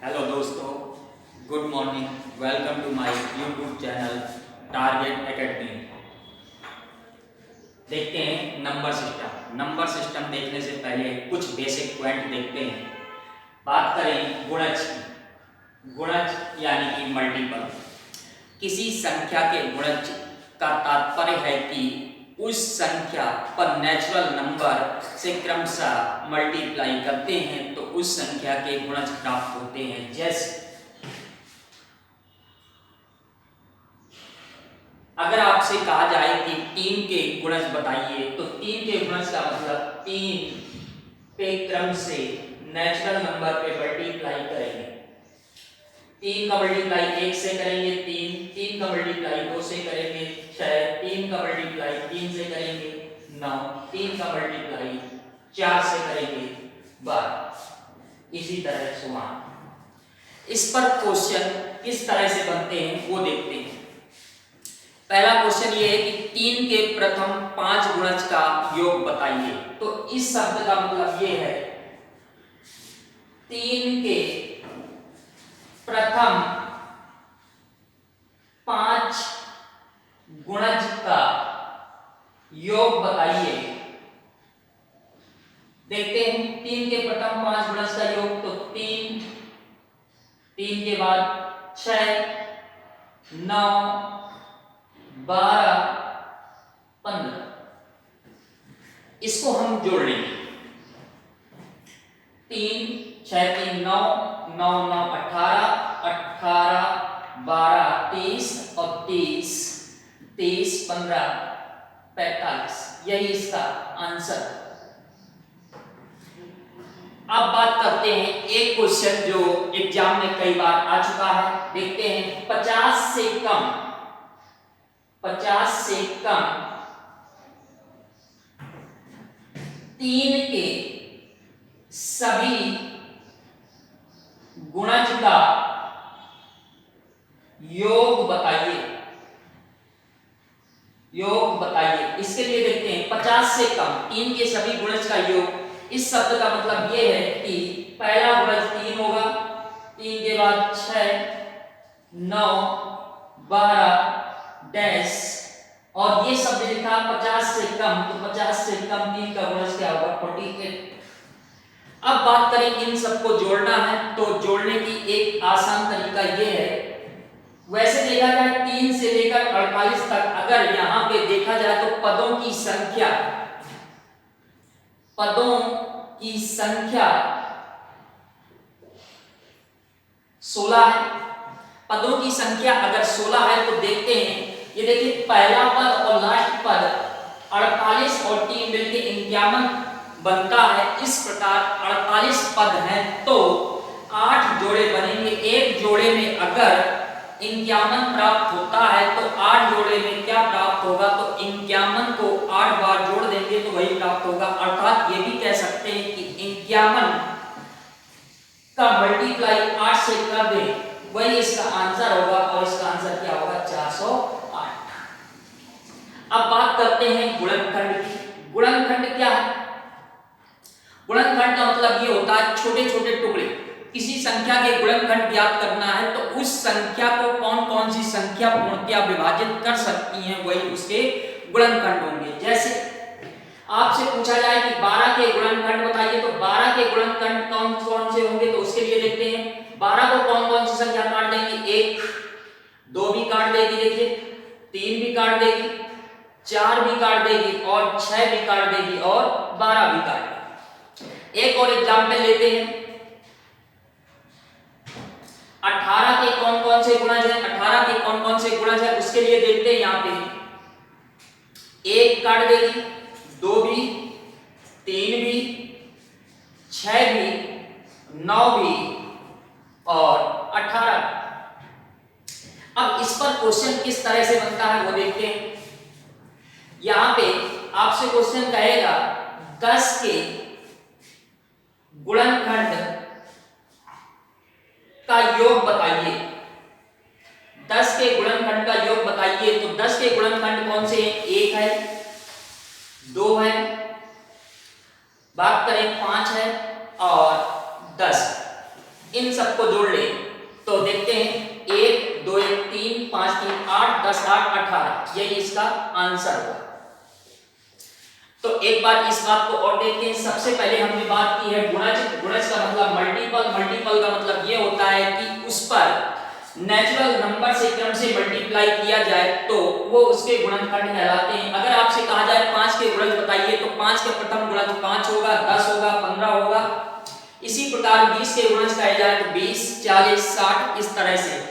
Hello दोस्तों, good morning. Welcome to my YouTube channel target academy. देखते हैं number system. Number system देखने से पहले कुछ बेसिक पॉइंट देखते हैं। बात करें गुणज की। गुणज यानी कि मल्टीपल। किसी संख्या के गुणज का तात्पर्य है कि उस संख्या पर नेचुरल नंबर से क्रमशः मल्टीप्लाई करते हैं तो उस संख्या के गुणज प्राप्त होते हैं। जैसे अगर आपसे कहा जाए कि 3 के गुणज बताइए तो 3 के गुणज का मतलब 3 पे क्रम से नेचुरल नंबर पे मल्टीप्लाई करेंगे। 3 का मल्टीप्लाई 1 से करेंगे 3 का मल्टीप्लाई 2 से करेंगे 6, 3 का मल्टीप्लाई 3 से करेंगे 9, 3 का मल्टीप्लाई 4 से करेंगे 12। इसी तरह सुमान। इस पर क्वेश्चन किस तरह से बनते हैं वो देखते हैं। पहला क्वेश्चन ये है कि 3 के प्रथम 5 गुणज का योग बताइए। तो इस शब्द का मतलब ये है 3 के प्रथम 5 गुणज का योग बताइए। देखते हैं 3 के प्रथम 5 गुणज का योग। तो 3 के बाद 6, 9, 12, 15। इसको हम जोड़ लेंगे। 3, 6, 3, 9, 9, 9, 18, 18, 12, 30 और 30, 30, 15, 45। यही इसका आंसर। अब बात करते हैं एक क्वेश्चन जो एग्जाम में कई बार आ चुका है। देखते हैं 50 से कम 3 के सभी गुणज का योग बताइए। इसके लिए देखते हैं 50 से कम 3 के सभी गुणज का योग। इस शब्द का मतलब यह है कि पहला गुणज 3 होगा, 3 के बाद 6, 9, 12 डैश और ये शब्द लिखा 50 से कम। तो 50 से कम 3 का गुणज क्या होगा? 48। अब बात करें इन सबको जोड़ना है तो जोड़ने की एक आसान तरीका यह है। वैसे देखा जाए 3 से लेकर 48 तक अगर यहां पे देखा जाए तो पदों की संख्या 16 है। पदों की संख्या अगर 16 है तो देखते हैं, ये देखिए पहला पद और लास्ट पद 48 और 3 मिलकर 51 बनता है। इस प्रकार 48 पद हैं तो 8 जोड़े बनेंगे। एक जोड़े में अगर 51 प्राप्त होता है तो 8 जोड़े में क्या प्राप्त होगा? तो 51 को 8 बार जोड़ देंगे तो वही प्राप्त होगा। अर्थात ये भी कह सकते हैं कि 51 का मल्टीप्लाई 8 से कर दें, वही इसका आंसर होगा और इसका आंसर क्या होगा? 408। अब बात करते हैं गुणनखंड की। गुणनखंड क्या है? गुणनखंड का मतलब ये होता है छोटे छोटे टुकड़े। किसी संख्या के गुणनखंड ज्ञात करना है तो उस संख्या को कौन कौन सी संख्या पूर्णतया विभाजित कर सकती हैं वही उसके गुणनखंड होंगे। जैसे आपसे पूछा जाए कि 12 के गुणनखंड बताइए तो 12 के गुणनखंड कौन कौन से होंगे? तो उसके लिए देखते हैं 12 को कौन कौन सी संख्या काट देंगी? 1, 2 भी काट देगी, देखिए 3 भी काट देगी, 4 भी काट देगी और 6 भी काट देगी और 12 भी काट देगी। एक और एग्जाम्पल लेते हैं। 18 के कौन कौन से गुणज हैं? 18 के कौन कौन से गुणज हैं उसके लिए देखते हैं। यहां पे 1 काट देगी, 2 भी, 3 भी, 6 भी, 9 भी और 18। अब इस पर क्वेश्चन किस तरह से बनता है वो देखते हैं। यहां पे आपसे क्वेश्चन कहेगा 10 के गुणनखंड का योग बताइए। 10 के गुणनखंड का योग बताइए। तो 10 के गुणनखंड कौन से हैं? 1 है, 2 है, बात करें 5 है और 10। इन सबको जोड़ ले तो देखते हैं 1 2 1 3 5 3 8 10 8 18, यही इसका आंसर होगा। तो एक बार इस बात को और देखते हैं। सबसे पहले हमने बात की है गुणज। गुणज का मतलब मल्टीपल, मल्टीपल का मतलब ये होता है कि उस पर नेचुरल नंबर से क्रम से मल्टीप्लाई किया जाए तो वो उसके गुणनखंड कहलाते हैं। अगर आपसे कहा जाए 5 के गुणज बताइए तो 5 के प्रथम गुणज 5 होगा, 10 होगा, 15 होगा। इसी प्रकार 20 के गुणज कहे जाए तो 20 40 60 इस तरह से।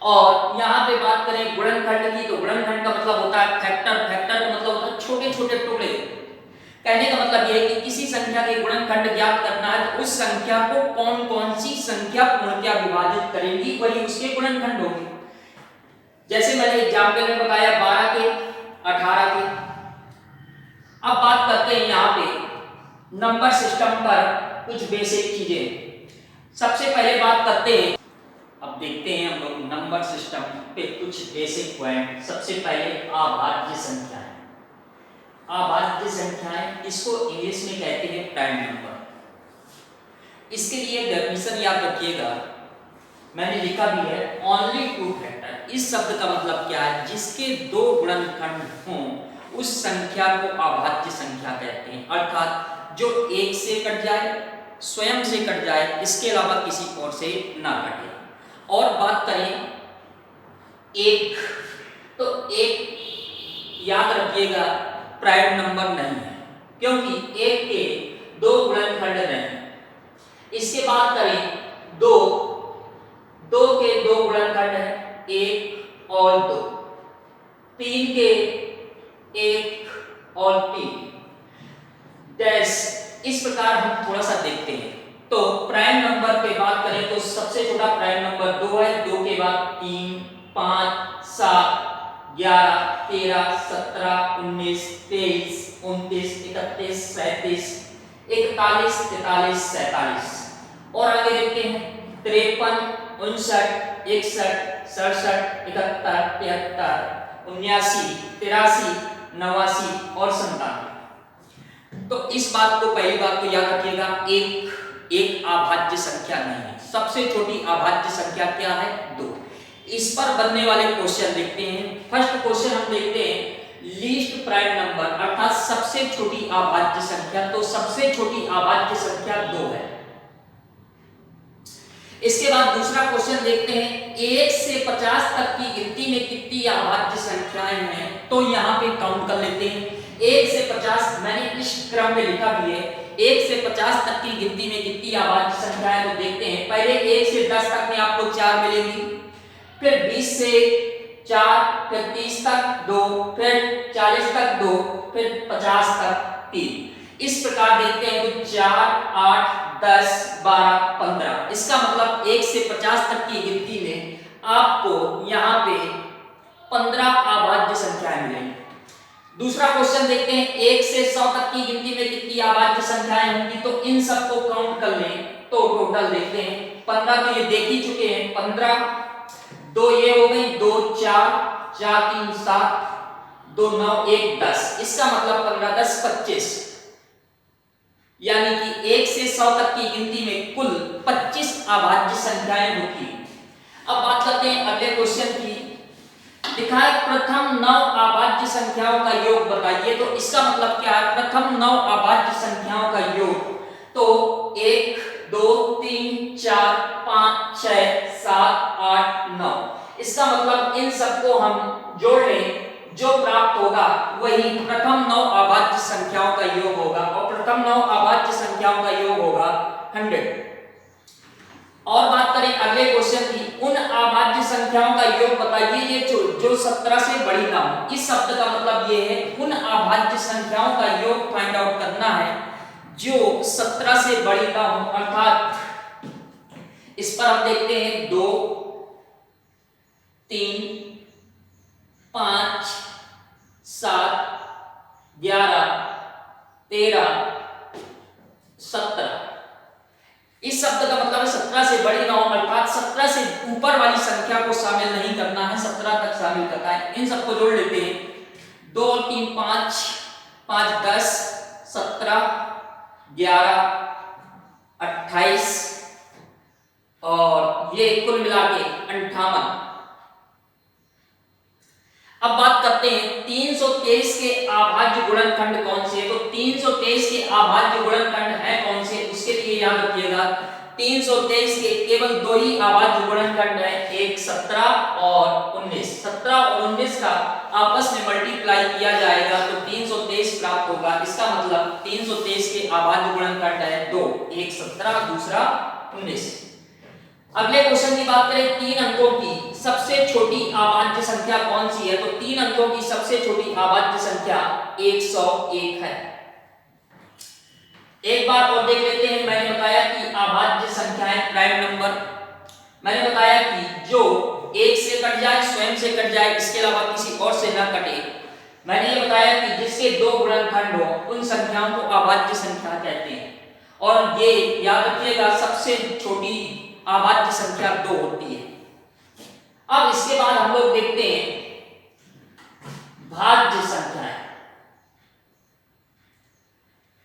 और यहाँ पे बात करें गुणनखंड की तो गुणनखंड का मतलब होता है फैक्टर। फैक्टर का मतलब होता है छोटे छोटे टुकड़े। कहने का मतलब यह है कि किसी संख्या के गुणनखंड ज्ञात करना है तो उस संख्या को कौन कौन सी संख्या पूर्णतया विभाजित करेगी वही उसके गुणनखंड होंगे। जैसे मैंने एग्जाम्पल में बताया 12 के 18 के। अब बात करते हैं यहाँ पे नंबर सिस्टम पर कुछ बेसिक चीजें। सबसे पहले बात करते हैं, अब देखते हैं हम लोग नंबर सिस्टम पे कुछ बेसिक पॉइंट। सबसे पहले अभाज्य संख्याएं। अभाज्य संख्याएं, इसको इंग्लिश में कहते हैं प्राइम नंबर। इसके लिए डेफिनेशन याद रखिएगा, मैंने लिखा भी है ओनली टू फैक्टर। इस शब्द का मतलब क्या है? जिसके दो गुणनखंड हों उस संख्या को अभाज्य संख्या कहते हैं। अर्थात जो एक से कट जाए, स्वयं से कट जाए, इसके अलावा किसी और से ना कटे। और बात करें एक, तो एक याद रखिएगा प्राइम नंबर नहीं है, क्योंकि एक के दो गुणनखंड नहीं। इसके बाद करें दो, दो के दो गुणनखंड है, एक और दो। तीन के एक और तीन। डैश इस प्रकार हम थोड़ा सा देखते हैं। तो प्राइम नंबर पे बात करें तो सबसे छोटा प्राइम नंबर 2 है। 2 के बाद 3 5 7 11 13 17 19 23 29 31 37 41 43 47। और आगे देखते हैं 53 59 61 67 71 73 79 83 89 और 97। तो इस बात को, पहली बात को याद रखिएगा, एक अभाज्य संख्या नहीं है। सबसे छोटी अभाज्य संख्या क्या है? 2। इस पर बनने वाले क्वेश्चन देखते हैं। फर्स्ट क्वेश्चन हम देखते हैं लीस्ट प्राइम नंबर, अर्थात सबसे छोटी अभाज्य संख्या। तो सबसे छोटी अभाज्य संख्या 2 है। इसके बाद दूसरा क्वेश्चन देखते हैं 1 से 50 तक की गिनती में कितनी अभाज्य संख्याएं हैं। तो यहाँ पे काउंट कर लेते हैं। 1 से 50 मैंने इस क्रम में लिखा भी है। 1 से 50 तक की गिनती में कितनी अभाज्य संख्याएं तो देखते हैं। पहले 1 से 10 तक में आपको 4 मिलेंगी, फिर 20 से 4, फिर 30 तक 2, फिर 40 तक 2, फिर 50 तक 3। इस प्रकार देखते हैं तो 4 8 10 12 15। इसका मतलब 1 से 50 तक की गिनती में आपको यहाँ पे 15 अभाज्य संख्याएं मिलेंगी। दूसरा क्वेश्चन देखते हैं 1 से 100 तक की गिनती में कितनी अभाज्य संख्याएं होंगी। तो इन सबको काउंट कर लें तो टोटल देखते हैं 15 तो ये देख ही चुके हैं। 15 2 ये हो गई, 2 4 4 3 7 2 9 1 10। इसका मतलब 15 10 25, यानी कि 1 से 100 तक की गिनती में कुल 25 अभाज्य संख्याएं होती हैं। अब बात करते हैं अगले क्वेश्चन की। लिखा है प्रथम 9 अभाज्य संख्याओं का योग बताइए। तो इसका मतलब क्या है? प्रथम 9 अभाज्य संख्याओं का योग। तो 1 2 3 4 5 6 7 8 9। इसका मतलब इन सबको हम जोड़ लें, जो प्राप्त होगा वही प्रथम 9 अभाज्य संख्याओं का योग होगा। और प्रथम 9 अभाज्य संख्याओं का योग होगा 100। और बात करें अगले क्वेश्चन की, उन अभाज्य संख्याओं का योग बताइए ये जो 17 से बड़ी ना हो। इस शब्द का मतलब ये है उन अभाज्य संख्याओं का योग फाइंड आउट करना है जो 17 से बड़ी ना हो। अर्थात इस पर हम देखते हैं 2 3 5 7 11 13 17। इस शब्द का मतलब है 17 से बड़ी ना हो, अर्थात 17 से ऊपर वाली संख्या को शामिल नहीं करना है, 17 तक शामिल करना है। इन सबको जोड़ लेते हैं 2 3 5 5 10 17 11 28 और ये कुल मिला के 58। अब बात करते हैं 323 के अभाज्य गुणनखंड कौन से है। तो 323 के अभाज्य गुणनखंड है कौन से, उसके लिए याद रखिएगा 323 के केवल दो ही अभाज्य गुणनखंड है, एक 17 और 19। 17 और 19 का आपस में मल्टीप्लाई किया जाएगा तो 323 प्राप्त होगा। इसका मतलब 323 के अभाज्य गुणनखंड है दो, एक 17 दूसरा 19। अगले क्वेश्चन की बात करें, 3 अंकों की सबसे छोटी अभाज्य संख्या कौन सी है। तो 3 अंकों की सबसे छोटी अभाज्य संख्या 101 है। एक बार और देख लेते हैं। मैंने बताया कि अभाज्य संख्याएं प्राइम नंबर, मैंने बताया कि जो एक से कट जाए, स्वयं से कट जाए, इसके अलावा किसी और से न कटे। मैंने ये बताया कि जिसके दो गुणनखंड हो उन संख्याओं को अभाज्य संख्या कहते हैं। और ये याद रखिएगा सबसे छोटी अभाज्य संख्या 2 होती है। अब इसके बाद हम लोग देखते हैं भाज्य संख्याएं।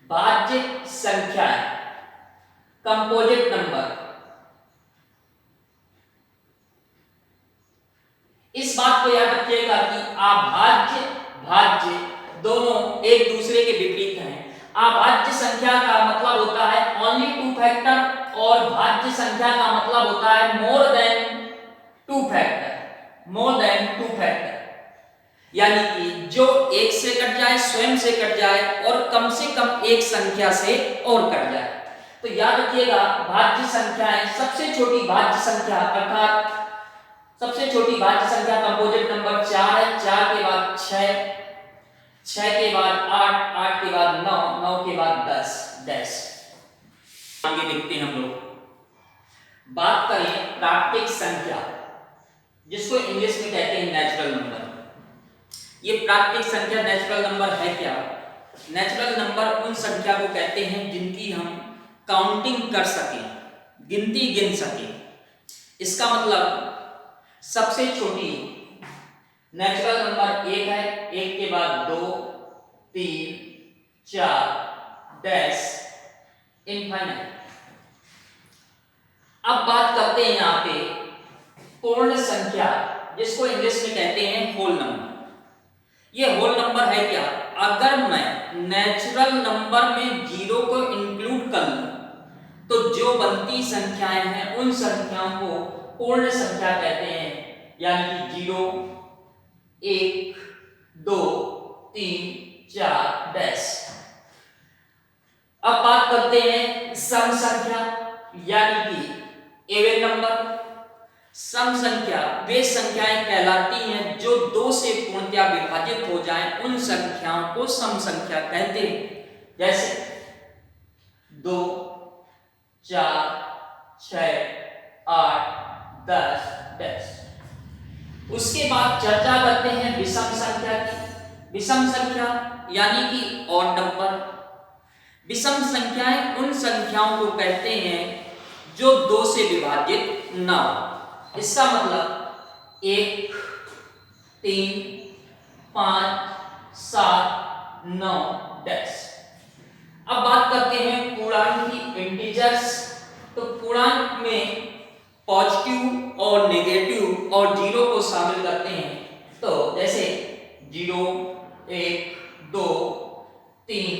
भाज्य संख्याएं कंपोजिट नंबर। इस बात को याद रखिएगा कि अभाज्य भाज्य दोनों एक दूसरे के विपरीत हैं। अभाज्य संख्या का मतलब होता है ओनली 2 फैक्टर और भाज्य संख्या का मतलब होता है more than 2 factor, more than 2 factor. यानी कि जो एक से कट जाए, स्वयं से कट जाए और कम से कम एक संख्या से और कट जाए। तो याद रखिएगा भाज्य संख्याएं, सबसे छोटी भाज्य संख्या अर्थात सबसे छोटी भाज्य संख्या कंपोजिट नंबर 4 है। 4 के बाद 6, 6 के बाद 8, 8 के बाद 9, 9 के बाद 10 डैश। आगे देखते हैं हम लोग। बात करें प्राकृतिक संख्या, जिसको इंग्लिश में कहते हैं नेचुरल नंबर। ये प्राकृतिक संख्या नेचुरल नंबर है क्या? नेचुरल नंबर उन संख्या को कहते हैं जिनकी हम काउंटिंग कर सकें, गिनती गिन सकें। इसका मतलब सबसे छोटी नेचुरल नंबर 1 है, 1 के बाद 2, 3, 4 डैश इनफाइनाइट। अब बात करते हैं यहां पे पूर्ण संख्या, जिसको इंग्लिश में कहते हैं होल नंबर। ये होल नंबर है क्या? अगर मैं नेचुरल नंबर में 0 को इंक्लूड कर लूं तो जो बनती संख्याएं हैं उन संख्याओं को पूर्ण संख्या कहते हैं। यानी कि 0, 1, 2, 3, 4 डैश। अब बात करते हैं सम संख्या, यानी कि इवन नंबर। सम संख्या वे संख्याएं कहलाती हैं जो 2 से पूर्णतया विभाजित हो जाएं, उन संख्याओं को सम संख्या कहते हैं। जैसे 2, 4, 6, 8, 10 डैश। उसके बाद चर्चा करते हैं विषम संख्या की। विषम संख्या यानी कि ऑड नंबर। विषम संख्याएं उन संख्याओं को कहते हैं जो 2 से विभाजित न हो। इसका मतलब 1, 3, 5, 7, 9 डैश। अब बात करते हैं पूर्णांक की, इंटीजर्स। तो पूर्णांक में पॉजिटिव और नेगेटिव और 0 को शामिल करते हैं। तो जैसे 0, 1, 2, 3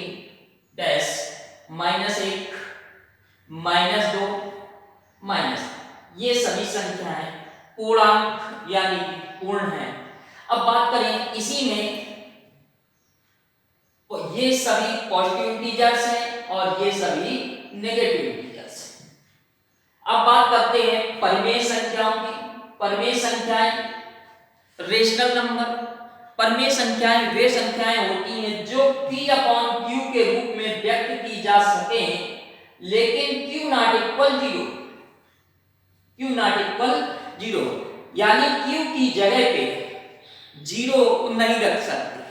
डैश, -1, -2, माइनस। ये सभी संख्याएं पूर्णांक यानी पूर्ण हैं। अब बात करें इसी में, तो ये सभी पॉजिटिव इंटीजर्स हैं और ये सभी नेगेटिव इंटीजर्स हैं। अब बात करते हैं परिमेय संख्याओं की। परिमेय संख्याएं रेशनल नंबर। परिमेय संख्याएं वे संख्याएं होती हैं जो p/q के रूप में व्यक्त की जा सके, लेकिन q not equal 0, q not equal 0, यानी q की जगह पे 0 नहीं रख सकते।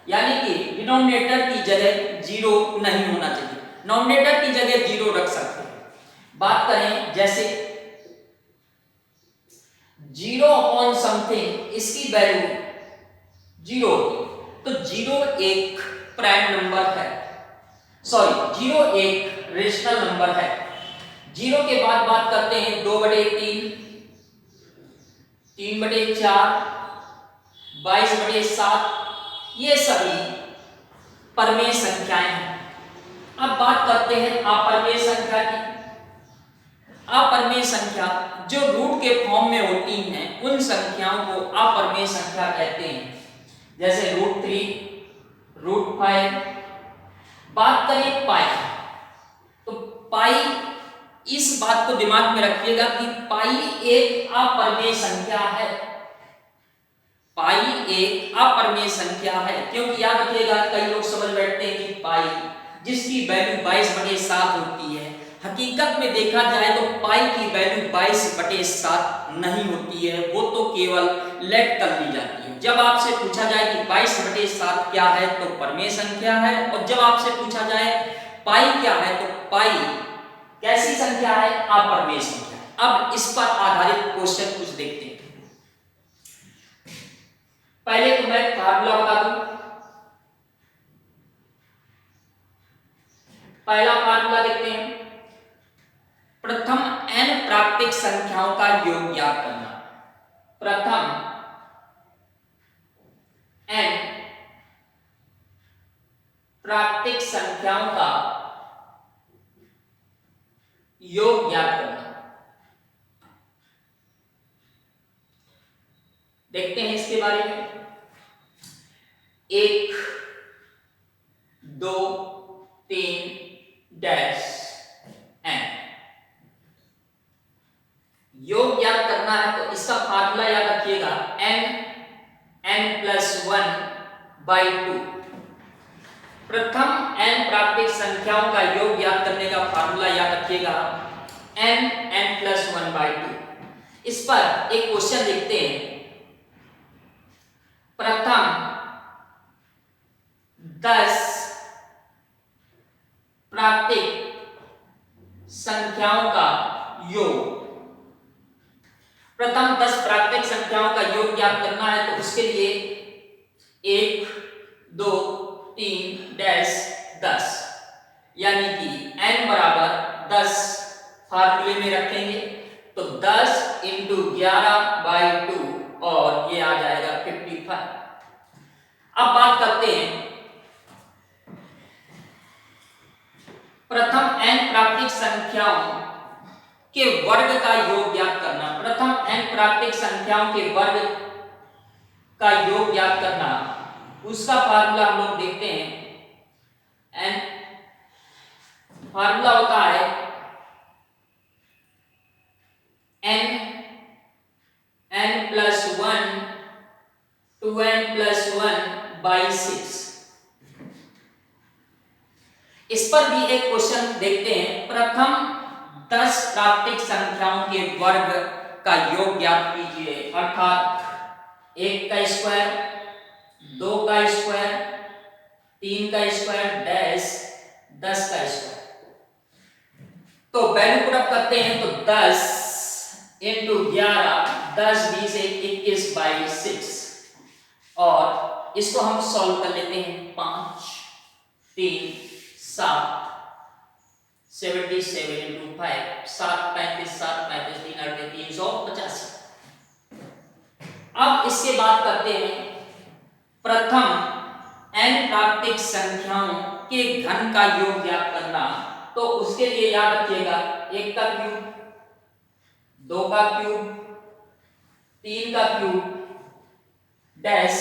यानी कि डिनोमिनेटर की जगह 0 नहीं होना चाहिए, नोमिनेटर की जगह 0 रख सकते हैं। बात करें जैसे 0 अपॉन समथिंग, इसकी वैल्यू 0 होगी। तो 0 एक प्राइम नंबर है, सॉरी 0 एक रेशनल नंबर है। जीरो के बाद बात करते हैं 2/3, 3/4, 22/7, ये सभी परमेय संख्याएं हैं। अब बात करते हैं अपरमेय संख्या की। अपरमेय संख्या जो रूट के फॉर्म में होती हैं उन संख्याओं को अपरमेय संख्या कहते हैं, जैसे √3, √5। बात करें पाई, तो पाई, इस बात को दिमाग में रखिएगा कि पाई एक अपरमेय संख्या है। पाई एक अपरमेय संख्या है, क्योंकि याद रखिएगा कई लोग समझ बैठते हैं कि पाई जिसकी वैल्यू 22/7 होती है, हकीकत में देखा जाए तो पाई की वैल्यू 22/7 नहीं होती है, वो तो केवल लेट कर ली जाती है। जब आपसे पूछा जाए कि 22/7 क्या है तो परमेय संख्या है, और जब आपसे पूछा जाए पाई क्या है तो पाई कैसी संख्या है, अपरमेय संख्या। अब इस पर आधारित क्वेश्चन कुछ देखते हैं। पहले तो मैं फार्मूला बता दूं। पहला फार्मूला देखते हैं। प्रथम n प्राकृतिक संख्याओं का योग ज्ञात करना। प्रथम n प्राकृतिक संख्याओं का योग ज्ञात करना। देखते हैं इसके बारे में। 1, 2, 3 डैश n योग ज्ञात करना है तो इसका फार्मूला याद रखिएगा, n+1/2। प्रथम n प्राकृतिक संख्याओं का योग ज्ञात करने का फार्मूला याद रखिएगा, n+1/2। इस पर एक क्वेश्चन देखते हैं। प्रथम 10 प्राकृतिक संख्याओं का योग। प्रथम 10 प्राकृतिक संख्याओं का योग ज्ञात करना है तो उसके लिए 1, 2, 3 डैश 10, यानी कि n बराबर 10 फार्मूले में रखेंगे तो 10 × 11/2 और ये आ जाएगा 55। अब बात करते हैं प्रथम n प्राकृतिक संख्याओं के वर्ग का योग ज्ञात करना। प्रथम n प्राकृतिक संख्याओं के वर्ग का योग ज्ञात करना, उसका फार्मूला हम लोग देखते हैं। n फार्मूला होता है n+1 2n+1/6। इस पर भी एक क्वेश्चन देखते हैं। प्रथम 10 प्राकृतिक संख्याओं के वर्ग का योग ज्ञात कीजिए, अर्थात 1 का स्क्वायर, 2 का स्क्वायर, 3 का स्क्वायर डैश 10 का स्क्वायर। तो वैल्यू पुट अप करते हैं तो 10 × 11, 10 20 21/6, और इसको हम सॉल्व कर लेते हैं। 5 3 7 77 × 5 7 35 7 35 3 8 385। अब इसके बाद करते हैं प्रथम n प्राकृतिक संख्याओं के घन का योग ज्ञात करना। तो उसके लिए याद रखिएगा 1 का क्यूब, 2 का क्यूब, 3 का क्यूब डैश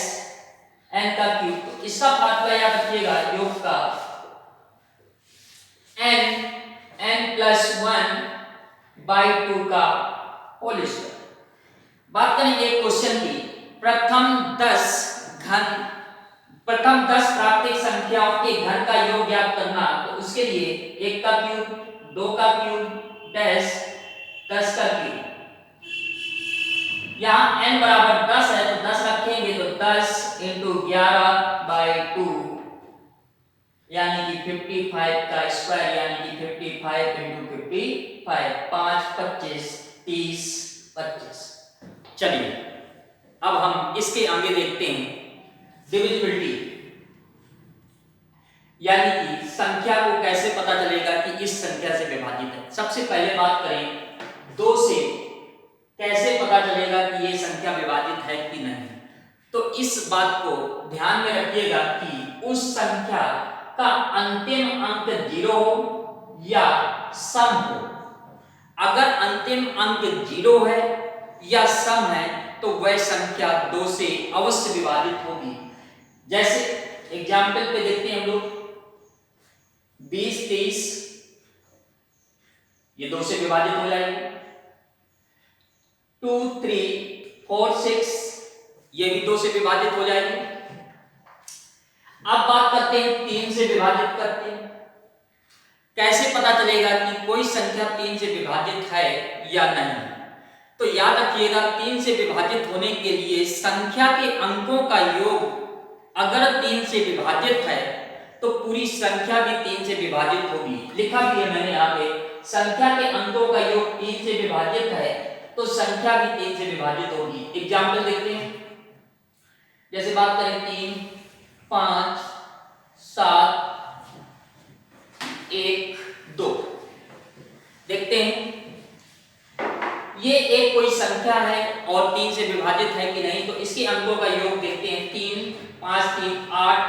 n का क्यूब। तो इसका फार्मूला याद रखिएगा योग का, n+1/2 का होल स्क्वायर। बात करेंगे क्वेश्चन की। प्रथम 10 प्राकृतिक संख्याओं के घन का योग ज्ञात करना। तो उसके लिए 1 का क्यूब, 2 का क्यूब डैश 10 का क्यूब। यहाँ n बराबर 10 है तो 10 रखेंगे तो 10 × 11/2 यानी कि 55 का स्क्वायर, यानी कि 55 × 55 5 25 30 25। चलिए अब हम इसके आगे देखते हैं डिविजिबिलिटी। यानी कि संख्या को कैसे पता चलेगा कि इस संख्या से विभाजित है। सबसे पहले बात करें 2 से कैसे पता चलेगा कि ये संख्या विभाजित है कि नहीं। तो इस बात को ध्यान में रखिएगा कि उस संख्या का अंतिम अंक 0 हो या सम हो। अगर अंतिम अंक 0 है या सम है तो वह संख्या 2 से अवश्य विभाजित होगी। जैसे एग्जाम्पल पे देखते हैं हम लोग 20 30, ये 2 से विभाजित हो जाएगी। 2 3 4 6, ये भी 2 से विभाजित हो जाएगी। अब बात करते हैं 3 से विभाजित करते हैं। कैसे पता चलेगा कि कोई संख्या 3 से विभाजित है या नहीं। तो याद रखिएगा 3 से विभाजित होने के लिए संख्या के अंकों का योग अगर 3 से विभाजित है तो पूरी संख्या भी 3 से विभाजित होगी। लिखा भी है मैंने यहाँ पे, संख्या के अंकों का योग 3 से विभाजित है तो संख्या भी 3 से विभाजित होगी। एग्जाम्पल देखते हैं, जैसे बात करें 3 5 7 1 2, देखते हैं ये एक कोई संख्या है और 3 से विभाजित है कि नहीं। तो इसके अंकों का योग देखते हैं, 3 5 3 8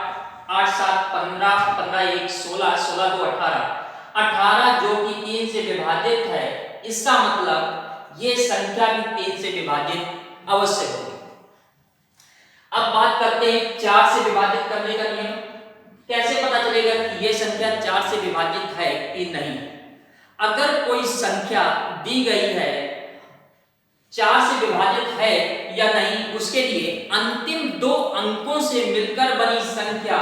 8 7 15 15 1 16 16 2 18 18 जो कि 3 से विभाजित है। इसका मतलब ये संख्या भी 3 से विभाजित अवश्य होगी। अब बात करते हैं 4 से विभाजित करने का नियम। कैसे पता चलेगा कि ये संख्या 4 से विभाजित है कि नहीं। अगर कोई संख्या दी गई है 4 से विभाजित है या नहीं, उसके लिए अंतिम 2 अंकों से मिलकर बनी संख्या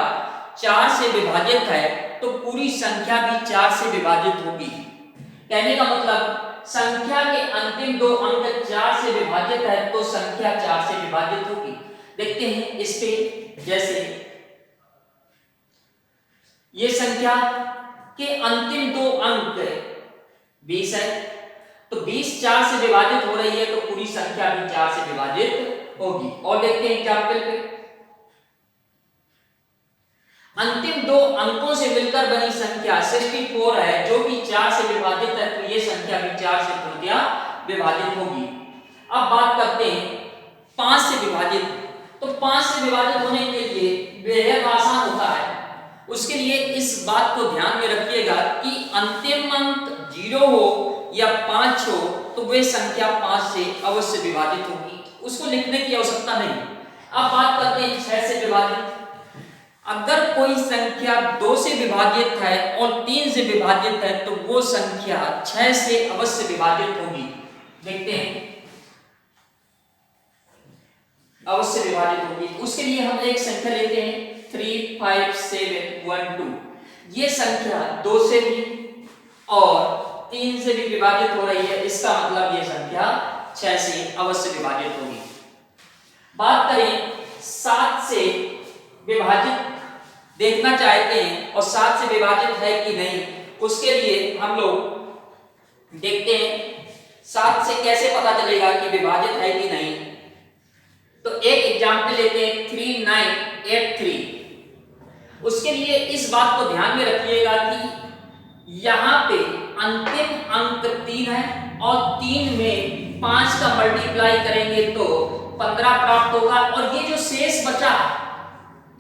4 से विभाजित है तो पूरी संख्या भी 4 से विभाजित होगी। कहने का मतलब संख्या के अंतिम 2 अंक 4 से विभाजित है तो संख्या 4 से विभाजित होगी। देखते हैं इस पे, जैसे ये संख्या के अंतिम 2 अंक 20 है तो 20 4 से विभाजित हो रही है तो पूरी संख्या भी 4 से विभाजित होगी। और देखते हैं एग्जाम्पल पे, अंतिम 2 अंकों से मिलकर बनी संख्या 64 है जो कि 4 से विभाजित है तो ये संख्या भी 4 से पूर्णतया विभाजित होगी। अब बात करते हैं 5 से विभाजित। तो 5 से विभाजित होने के लिए बेहद आसान होता है। उसके लिए इस बात को ध्यान में रखिएगा कि अंतिम अंक 0 हो या 5 हो तो वे संख्या 5 से अवश्य विभाजित होगी, उसको लिखने की आवश्यकता नहीं। अब बात करते हैं 6 से विभाजित। अगर कोई संख्या 2 से विभाजित है और 3 से विभाजित है तो वो संख्या 6 से अवश्य विभाजित होगी। देखते हैं, अवश्य विभाजित होगी। उसके लिए हम एक संख्या लेते हैं 3 5 7 1 2। ये संख्या 2 से भी और 3 से भी विभाजित हो रही है, इसका मतलब ये संख्या 6 से अवश्य विभाजित होगी। बात करें 7 से विभाजित देखना चाहते हैं और 7 से विभाजित है कि नहीं, उसके लिए हम लोग देखते हैं 7 से कैसे पता चलेगा कि विभाजित है कि नहीं। तो एक एग्जाम्पल लेते हैं 3 9 8 3। उसके लिए इस बात को ध्यान में रखिएगा कि यहाँ पे अंतिम अंक 3 है और 3 में 5 का मल्टीप्लाई करेंगे तो 15 प्राप्त होगा और ये जो शेष बचा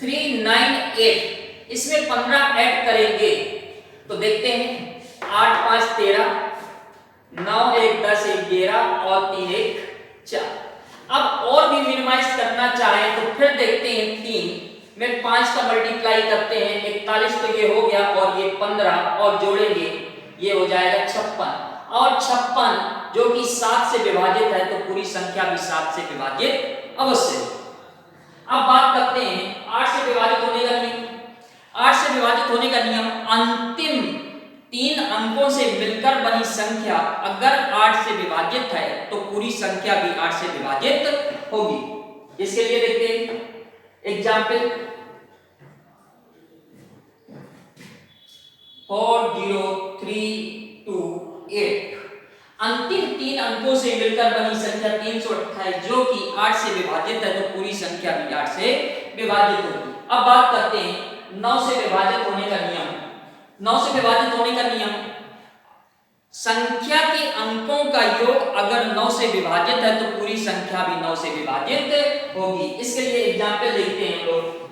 3 9 8 इसमें 15 ऐड करेंगे तो देखते हैं 8 5 13 9 1 10 1 11 और 3 1 4। अब और भी मिनिमाइज करना चाहें तो फिर देखते हैं 3 में 5 का मल्टीप्लाई करते हैं 41 तो ये हो गया और ये 15 और जोड़ेंगे ये हो जाएगा 56 और 56 जो कि 7 से विभाजित है तो पूरी संख्या भी 7 से विभाजित अवश्य है। अब बात करते हैं 8 से विभाजित होने का नियम। 8 से विभाजित होने का नियम, अंतिम 3 अंकों से मिलकर बनी संख्या अगर 8 से विभाजित है तो पूरी संख्या भी 8 से विभाजित होगी। इसके लिए देखते हैं एग्जाम्पल 4 0 3 2 8। अंतिम 3 अंकों से मिलकर बनी संख्या 328 जो कि 8 से विभाजित है तो पूरी संख्या भी 8 से विभाजित होगी। अब बात करते हैं 9 से विभाजित होने का नियम, 9 से विभाजित होने का नियम, संख्या के अंकों का योग अगर 9 से विभाजित है तो पूरी संख्या भी 9 से विभाजित होगी। इसके लिए एग्जाम्पल देखते हैं हम लोग।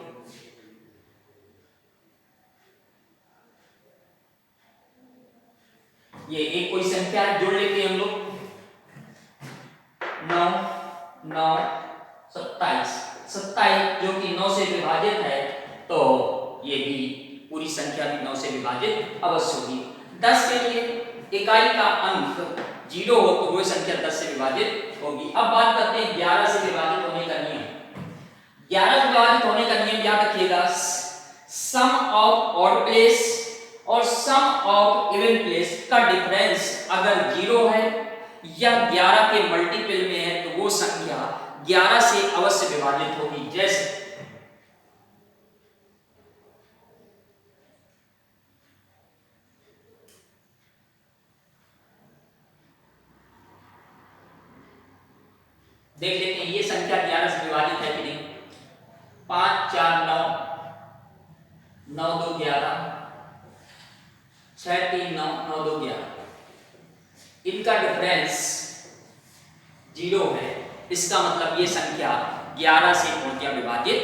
ये एक कोई संख्या है, जोड़ लेते हैं हम लोग। 9 9 27 27 जो कि 9 से विभाजित है, तो ये भी पूरी संख्या भी 9 से विभाजित अवश्य होगी। 10 के लिए इकाई का अंक 0 हो तो वही संख्या 10 से विभाजित होगी। अब बात करते हैं 11 से विभाजित होने का नियम। 11 से विभाजित होने का नियम याद रखिएगा, सम ऑफ ऑड प्लेस और सम ऑफ इवन प्लेस का डिफरेंस अगर 0 है या 11 के मल्टीपल में है तो वो संख्या 11 से अवश्य विभाजित होगी। जैसे देख लेते हैं ये संख्या 11 से विभाजित है कि नहीं। 5 4 9 9 2 11 6 3 9 9 2 11, इनका डिफरेंस 0 है। इसका मतलब ये संख्या 11 से पूर्णतः विभाजित